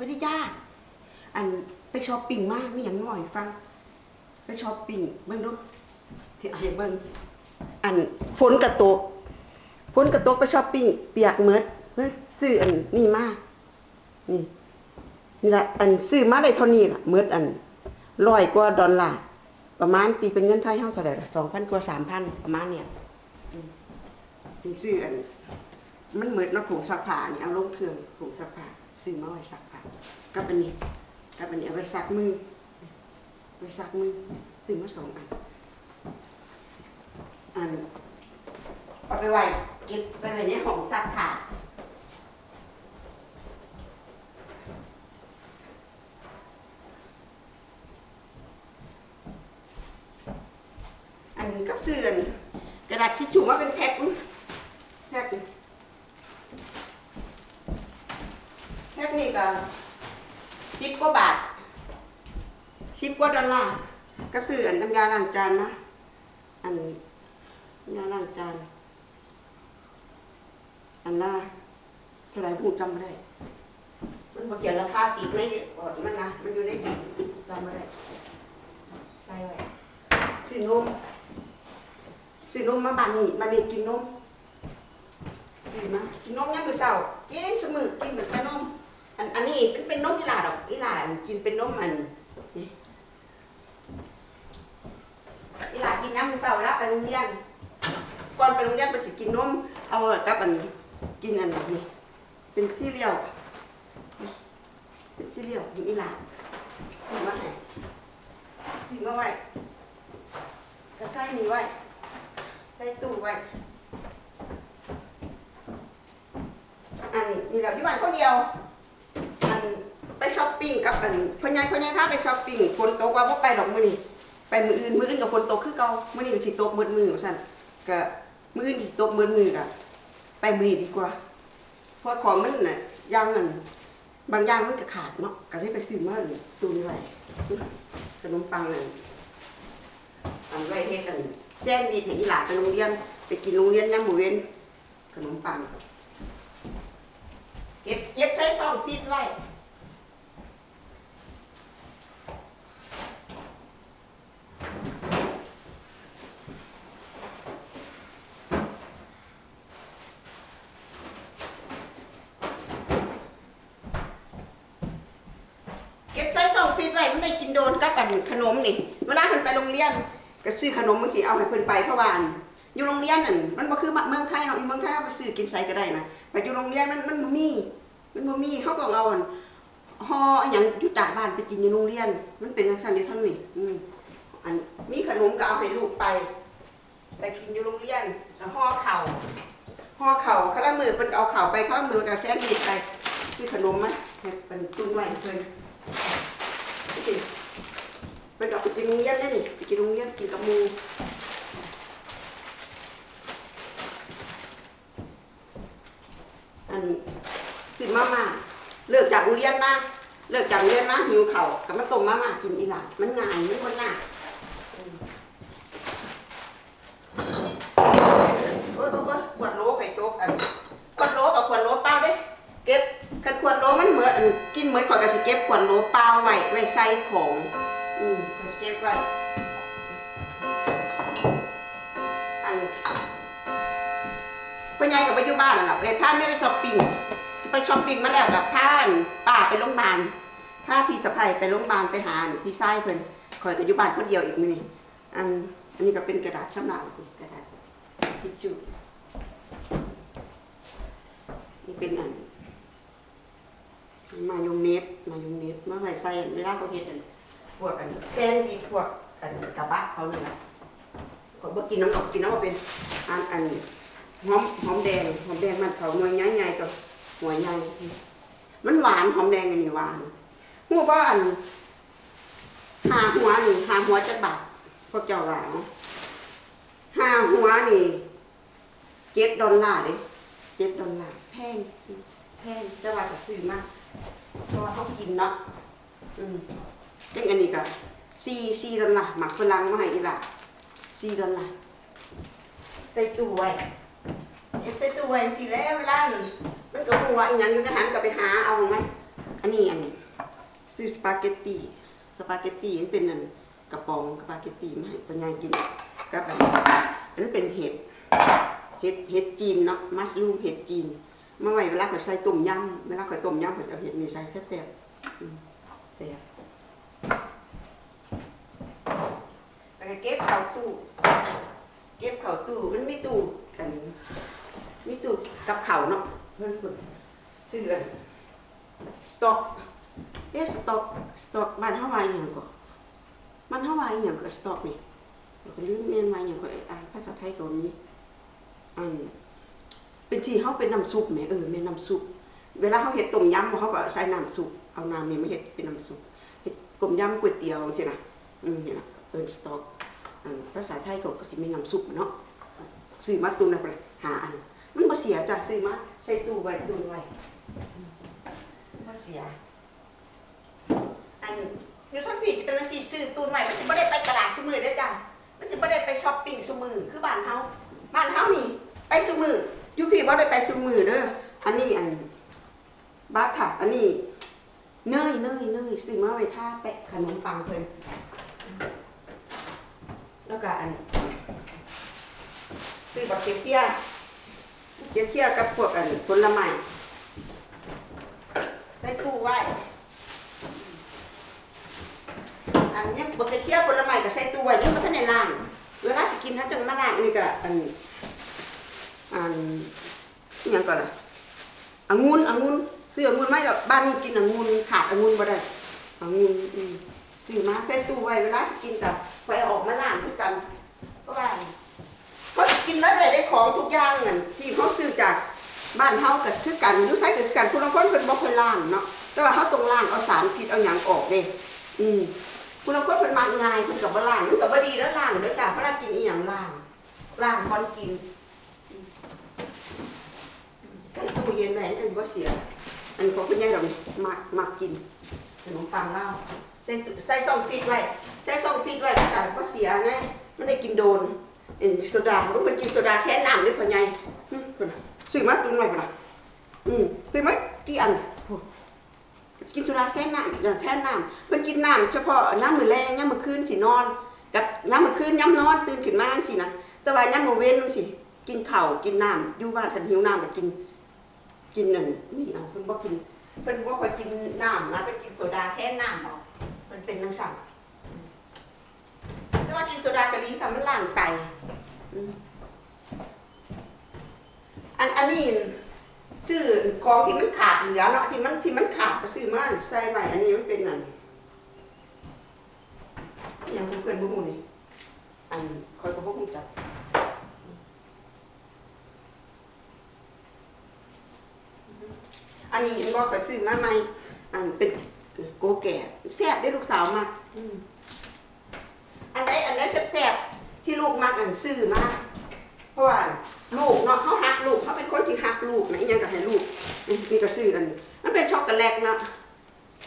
ได้ยากอันไปช้อปปิ้งมากมีอย่างหน่อยฟังไปช้อปปิ้งเบิ่งดูที่ให้เบิ่งอันฝนกระตกไปช้อปปิ้งเปียกเมิดเฮ้ยซื้ออันนี่มานี่นี่ละอันซื้อมาได้เท่านี้ล่ะเมิดอัน100 กว่าดอลลาร์ประมาณตีเป็นเงินไทยเท่าไหร่ล่ะ 2,000 กว่า 3,000 ประมาณเนี่ยที่ซื้ออันมันเหมือนเราผงซักผ้านี่เอาลงเครื่องผงซักผ้าซื้อมาไว้ซักผ้ากับอันนี้เอาไว้ซักมือซื้อมา2 อันเอาไปไว้เก็บไปไว้ในห้องซักผ้าอันนี้ก็ซื้อกระดาษทิชชู่มาเป็นแพ็คนี่ก็10 กว่าบาท10 กว่าดอลลาร์ก็ซื้ออันน้ำยาล้างจานนะอันน้ำยาล้างจานอันละเท่าไหร่ผมจำไม่ได้มันบอกเขียนราคาติดในบอร์ดมันนะมันอยู่ในติดจำไม่ได้ใส่ไว้ซื้อนมมาบ้านนี้กินนมซื้อมากินนมยังมื้อเช้ากินเสมอกินเหมือนกันนมอันนี้เป็นนมอีหลาดอกอีหลากินเป็นนมอันอีหลากินน้ำมื้อเช้าแล้วไปโรงเรียนก่อนไปโรงเรียนไปสิกินนมเอากับอันกินอันนี้เป็นซีเรียลอยู่อีหลาซื้อมาให้ซื้อมาไว้ก็ใส่นี่ไว้ใส่ตู้ไว้อันนี้เราอยู่บ้านคนเดียวอันไปช้อปปิ้งกับอันพ่อใหญ่พาไปช้อปปิ้งฝนตกว่าบ่ไปดอกมื้อนี้ไปมื้ออื่นกับฝนตกคือเก่ามื้อนี้ก็สิตกมื้อว่าซั่นก็มื้ออื่นสิตกมื้อก็ไปมื้อนี้ดีกว่าเพราะของมันน่ะอย่างนั้นบางอย่างมันก็ขาดเนาะก็เลยไปซื้อมาตุนไว้ขนมปังนั่นอันไว้เฮ็ดอันแซนด์วิชให้อีหลานไปโรงเรียนไปกินโรงเรียนยามมื้อเว้นขนมปังเก็บใส่ซองปิดไว้มันได้กินโดนกับกันขนมนี่เวลาเพิ่นไปโรงเรียนก็ซื้อขนมบางทีเอาให้เพิ่นไปเพราะว่าอยู่โรงเรียนนั่นมันบ่คือเมืองไทยเนาะอยู่เมืองไทยเอาไปซื้อกินใส่ก็ได้นะแต่อยู่โรงเรียนมันบ่มีเขาก็เอาห่อหยังอยู่จากบ้านไปกินอยู่โรงเรียนมันเป็นจังซั่นนี่ทั้งนี้อันมีขนมก็เอาให้ลูกไปกินอยู่โรงเรียนแล้วห่อข้าวคละมื้อเพิ่นเอาข้าวไปคละมื้อก็แซนด์วิชไปซื้อขนมมาให้เพิ่นตุนไว้เพิ่นไปกับไปกินโรงเรียนได้นี่ไปกินโรงเรียนกินกับมูอันซื้อมาเลิกจากโรงเรียนมาหิวข้าวกับมาต้มมากินอีหล่ะมันง่ายมันบ่ยากขวดโหลไข่ตกอันขวดโหลกับขวดโหลเปล่าเด้เก็บคันขวดโหลมันเหมือนกินเหมือนข่อยก็สิเก็บขวดโหลเปล่าไว้ใส่ของข่อยเก็บไว้อันพ่อใหญ่ก็ไปอยู่บ้านนั่นล่ะพาแม่ไปช้อปปิ้งสิไปช้อปปิ้งมาแล้วกับพาป้าไปโรงพยาบาลพาพี่สะใภ้ไปโรงพยาบาลไปหาพี่ชายเพิ่นข่อยก็อยู่บ้านคนเดียวอีกมื้อนี้อันนี้ก็เป็นกระดาษชำระกระดาษทิชชู่นี่เป็นอันมายองเนสมาไว้ใส่เวลาเขาเฮ็ดพวกแซนด์วิชพวกกระบะเขานี่ล่ะก็บ่กินน้ำบ่เป็นอันหอมแดงมันเขาหน่วยใหญ่ๆกับหัวใหญ่มันหวานหอมแดงอันนี้หวานฮู้บ่อัน5 หัวนี่5 หัวจักบาทพวกเจ้าว่า5 หัวนี่$7เด้$7แพงแต่ว่าก็ซื้อมาเพราะว่าเขากินเนาะจังอันนี้ก็$4หมักฝรั่งมาให้อีหล่ะ$4ใส่ตู้ไว้สิแล้วเวลานี่มันก็ฮู้ว่าอีหยังอยู่ในหันก็ไปหาเอามั้ยอันนี้ ซื้อสปาเกตตี้มันเป็นนั่นกระป๋องสปาเกตตี้มาให้ปัญญากินกับอันนั้นเป็นเห็ดจีนเนาะมัสลูมเห็ดจีนเมื่อไหร่เวลาเขาใส่ต้มยำเวลาเขาต้มยำเขาจะเอาเห็ดนี่ใส่แซ่บแซ่บแล้วก็เก็บเข้าตู้มันมีตู้กันมีตู้กับข้าวเนาะเพิ่นซื้อสต็อกสต็อกบ้านเฮาว่าอีหยังก็บ้านเฮาว่าอีหยังก็สต็อกนี่ก็ลืมแม่นว่าหยังก็อ่านภาษาไทยก็มีเป็นที่เขาเป็นน้ำซุปแม่แม่น้ำซุปเวลาเขาเห็ดต้มยำเขาก็ใส่น้ำซุปเอาน้ำนี่มาเห็ดเป็นน้ำซุปเห็ดต้มยำก๋วยเตี๋ยวใช่ไหมนี่นะสต็อกภาษาไทยก็สิมีน้ำซุปเนาะซื้อมาตุนนะหาอันมันบ่เสียจ้ะซื้อมาใส่ตู้ไว้ตุนไว้บ่เสียอยู่ทั้งปีเป็นสิซื้อตุนไว้มันสิบ่ได้ไปตลาดซุมื้อเด้อจ้ะมันสิบ่ได้ไปช้อปปิ้งซุมื้อคือบ้านเฮานี่ไปซุมื้ออยู่พี่บ่ได้ไปซุมื้อเด้ออันนี้บาถะอันนี้เนยซื้อมาไว้ทาแปะขนมปังเพิ่นแล้วก็ซื้อบักเกี๊ยวกับพวกผลไม้ใส่ตู้ไว้ยังบักเกี๊ยวผลไม้ก็ใส่ตู้ไว้ยังบ่ทันได้ล้างเวลาสิกินถ้าจังมาล้างนี่ก็หยังก่อนล่ะองุ่นซื้อองุ่นไม่ดอกบ้านนี้กินองุ่นขาดองุ่นบ่ได้องุ่นซื้อมาใส่ตู้ไว้เวลาสิกินก็ไปออกมาล้างคือกันเพราะว่าเขากินแล้วได้ของทุกอย่างนั่นที่เขาซื้อจากบ้านเฮาก็คือกันอยู่ใช้ก็คือกันผู้ลางคนเพิ่นบ่ค่อยล้างเนาะแต่ว่าเฮาต้องล้างเอาสารพิษเอาหยังออกเด้ผู้ลางคนเพิ่นมักง่ายเพิ่นก็บ่ล้างมันก็บ่ดีแล้วล้างเด้อจ้ะเพราะเรากินอีหยังล้างก่อนกินใส่ตู้เย็นไว้อันบ่เสียอันของคุณยายดอกนี่มักกินขนมปังลาวใส่ช่องฟิตไว้จ้ะบ่เสียไงมันได้กินโดนโซดาลูกมันกินโซดาแช่น้ำด้วยพ่อใหญ่ซื้อมาตุนไว้ป่ะซื้อมากี่อันกินโซดาแช่น้ำเพิ่นกินน้ำเฉพาะน้ำมื้อแลงน้ำมื้อคืนสินอนกับน้ำมื้อคืนย้ำนอนตื่นขึ้นมาสินะแต่ว่าย้ำมื้อเว้นสิกินข้าวกินน้ำอยู่บ้านคันหิวน้ำก็กินนั่นนี่เอาเพิ่นบ่ค่อยกินน้ำนะเพิ่นกินโซดาแช่น้ำเอามันเป็นจังซั่นแต่ว่ากินโซดากะลีค่ะมันล้างไตอันนี้ซื้อของที่มันขาดเหลือเนาะที่มันขาดก็ซื้อมาใส่ไว้อันนี้มันเป็นนั่นอย่างเพื่อนบ่ฮู้นี่คอยก็บ่ฮู้จักอันนี้บ่ก็ซื้อมาใหม่เป็นโกแก่แซ่บได้ลูกสาวมากอันไหนแซ่บๆที่ลูกมักซื้อมาเพราะว่าลูกเนาะเขาฮักลูกเขาเป็นคนที่ฮักลูกนะยังก็ให้ลูกนี่ก็ซื้อมันเป็นช็อกโกแลตเนาะ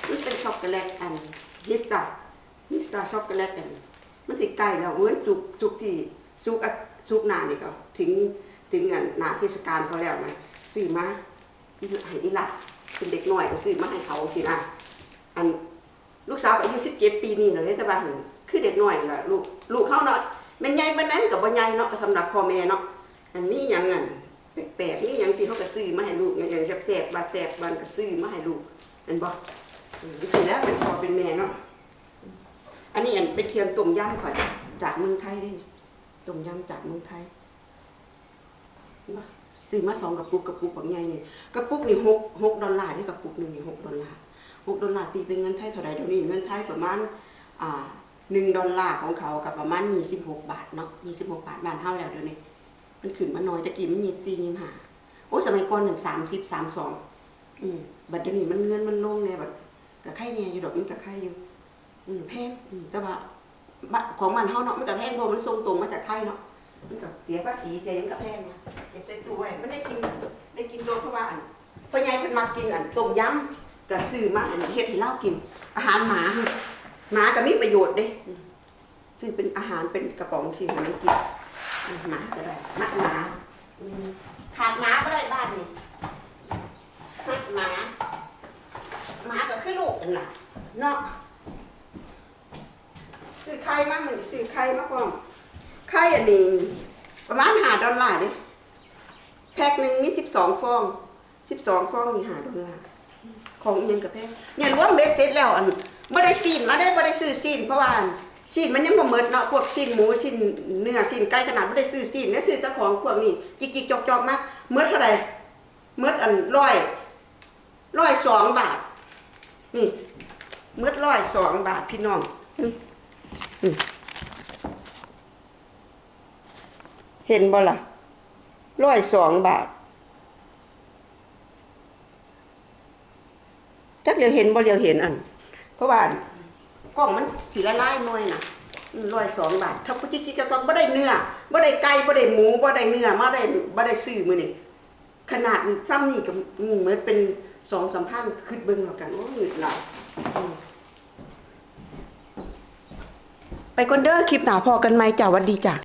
มันเป็นช็อกโกแลตฮิสตาช็อกโกแลตมันสิใกล้แล้วเหมือนสุกที่สุกหน้านี่ก็ถึงหน้าเทศกาลเขาแล้วนะซื้อมาให้อีหลักเป็นเด็กน้อยก็ซื้อมาให้เขาสินะลูกสาวก็อายุ17 ปีนี่แหละแต่ว่าคือเด็กน้อยล่ะลูกเขาเนาะแม่นใหญ่ปานนั้นก็บ่ใหญ่เนาะสำหรับพ่อแม่เนาะนี้หยังแปลกๆนี่หยังสิเขาก็ซื้อมาให้ลูกอย่างแซ่บๆบาแซ่บบ้านก็ซื้อมาให้ลูกเห็นบ่สิแล้วเป็นพ่อเป็นแม่เนาะอันนี้เป็นเคียงต้มยำข่อยจากเมืองไทยเด้ต้มยำจากเมืองไทยเห็นบ่ซื้อมา2กระปุกบักใหญ่นี่กระปุกนี่$6นี่กระปุกนึงนี่$6ตีเป็นเงินไทยเท่าใดเดี๋ยวนี้เงินไทยประมาณ$1ของเขากับประมาณ26 บาทเนาะ26 บาทบ้านเฮาแล้วเดี๋ยวนี้มันขึ้นมาน้อยตะกี้มัน24 25โอ้สมัยก่อน30 32บัดเดี๋ยวนี้มันเงินมันลงแน่บัดก็ไข่แน่อยู่ดอกมันก็ไข่อยู่แพงแต่ว่าของมันเฮาเนาะมันก็แพงเพราะมันส่งตรงมาจากไทยเนาะมันก็เสียภาษีเสียหยังก็แพงนะเก็บใส่ตู้ไว้มันได้กินโดนเพราะว่าพ่อใหญ่เพิ่นมักกินต้มยำก็ซื้อมาเฮ็ดให้เรากินอาหารหมาก็มีประโยชน์เด้ซื้อเป็นอาหารเป็นกระป๋องสิให้มันกินหมาก็ได้มักหมาขาดหมาบ่ได้บ้านนี่มักหมาก็คือลูกกันล่ะ เนาะซื้อไข่มาเหมือนซื้อไข่มาพร้อมไข่อันนี้ประมาณ$5เด้แพ็คหนึ่งมี12 ฟอง12 ฟองนี่$5ของอีหยังกับแพ็คเนี่ยรวมเบ็ดเสร็จแล้วอันบ่ได้ซีนมาได้บ่ได้ซื้อซีนเพราะว่าซีนมันยังบ่หมดเนาะพวกซีนหมูซีนเนื้อซีนไก่ขนาดบ่ได้ซื้อซีนเนี่ยซื้อแต่ของพวกนี้จิกๆจอกๆมาหมดเท่าไหร่หมดอัน102 บาทนี่หมด102 บาทพี่น้องเห็นบ่ล่ะ102 บาทจักเดียวเห็นบ่เดียวเห็นอันเพราะว่ากล้องมันสิละลายหน่อยน่ะ102 บาทถ้าผู้จิกๆจอกๆบ่ได้เนื้อบ่ได้ไก่บ่ได้หมูบ่ได้เนื้อมาได้บ่ได้ซื้อมื้อนี้ขนาดซ้ำนี่ก็เหมือนเป็น 2-3 พันคิดเบิ่งแล้วกันโอ้ยหลายไปก่อนเด้อคลิปหน้าพอกันใหม่จ้าหวัดดีจ้ะ